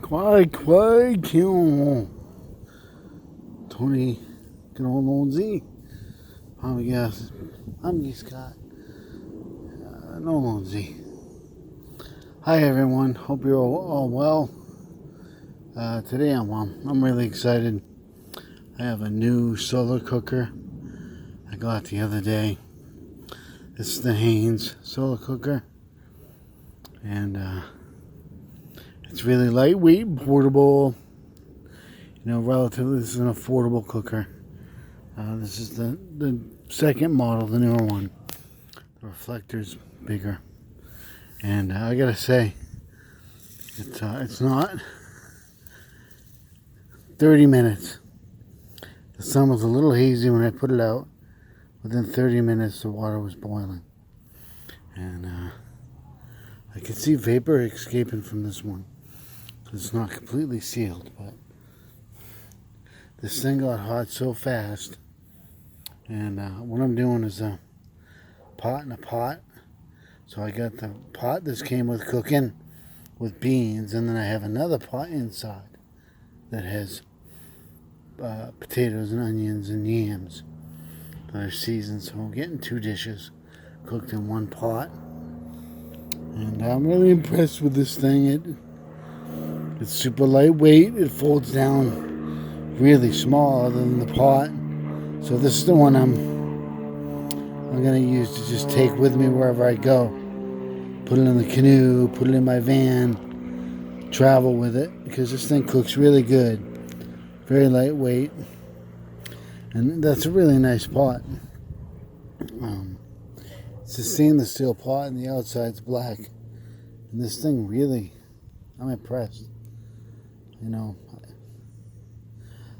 Quai, Kion. Tony, Nolonzi. Amigas, Scott. Nolonzi. Hi everyone, hope you're all well. Today I'm really excited. I have a new solar cooker I got the other day. This is the Haines solar cooker. And it's really lightweight, portable. You know, relatively, this is an affordable cooker. This is the second model, the newer one. The reflector's bigger. And I gotta say, it's not 30 minutes. The sun was a little hazy when I put it out. Within 30 minutes, the water was boiling. And I could see vapor escaping from this one. It's not completely sealed, but this thing got hot so fast. And what I'm doing is a pot and a pot. So I got the pot this came with cooking with beans, and then I have another pot inside that has potatoes and onions and yams that are seasoned. So I'm getting 2 dishes cooked in one pot. And I'm really impressed with this thing. It's super lightweight. It folds down really small other than the pot. So this is the one I'm going to use to just take with me wherever I go. Put it in the canoe, put it in my van, travel with it, because this thing cooks really good. Very lightweight. And that's a really nice pot. It's a stainless steel pot and the outside's black. And this thing really, I'm impressed. You know,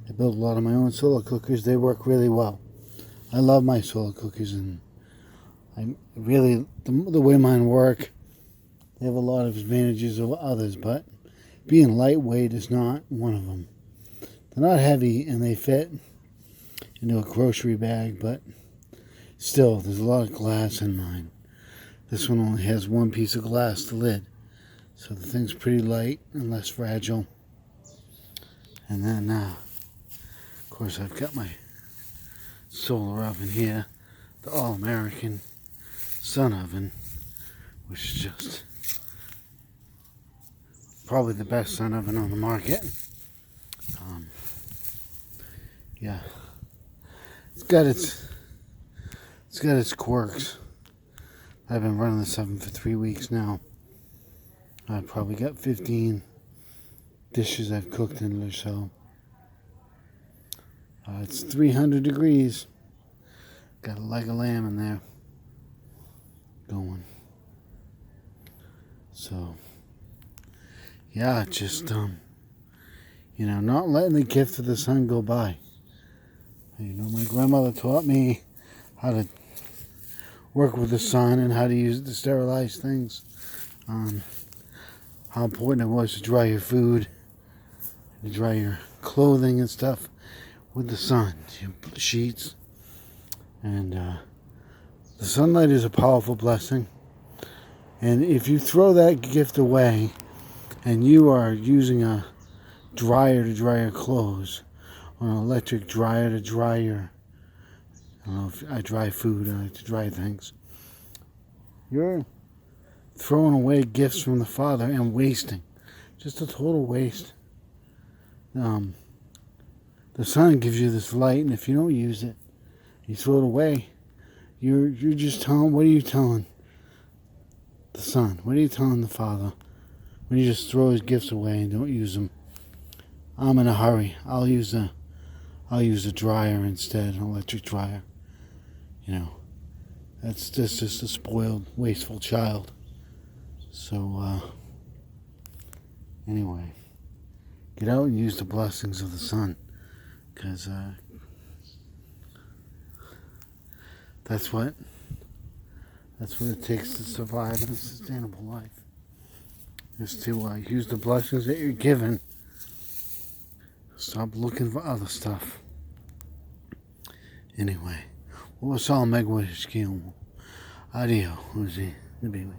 I built a lot of my own solar cookers. They work really well. I love my solar cookers, and I really, the way mine work, they have a lot of advantages over others, but being lightweight is not one of them. They're not heavy and they fit into a grocery bag, but still, there's a lot of glass in mine. This one only has one piece of glass, the lid. So the thing's pretty light and less fragile. And then, of course, I've got my solar oven here, the All-American Sun Oven, which is just probably the best sun oven on the market. Yeah, it's got its quirks. I've been running this oven for 3 weeks now. I've probably got 15 dishes I've cooked in it or so. It's 300 degrees. Got a leg of lamb in there going. So, yeah, just, you know, not letting the gift of the sun go by. You know, my grandmother taught me how to work with the sun and how to use it to sterilize things. How important it was to dry your food, to dry your clothing and stuff with the sun, your sheets. And the sunlight is a powerful blessing. And if you throw that gift away and you are using a dryer to dry your clothes, or an electric dryer to dry your, I don't know if I dry food, I like to dry things, you're throwing away gifts from the Father and wasting. Just a total waste. The sun gives you this light, and if you don't use it, you throw it away. You're just telling, what are you telling the sun? What are you telling the Father when you just throw his gifts away and don't use them? I'm in a hurry. I'll use a dryer instead, an electric dryer. You know, that's just a spoiled, wasteful child. So, anyway, get out and use the blessings of the sun, because that's what it takes to survive in a sustainable life, is to use the blessings that you're given. Stop looking for other stuff. Anyway, what was all Megway skill? Adio, who's he? The baby.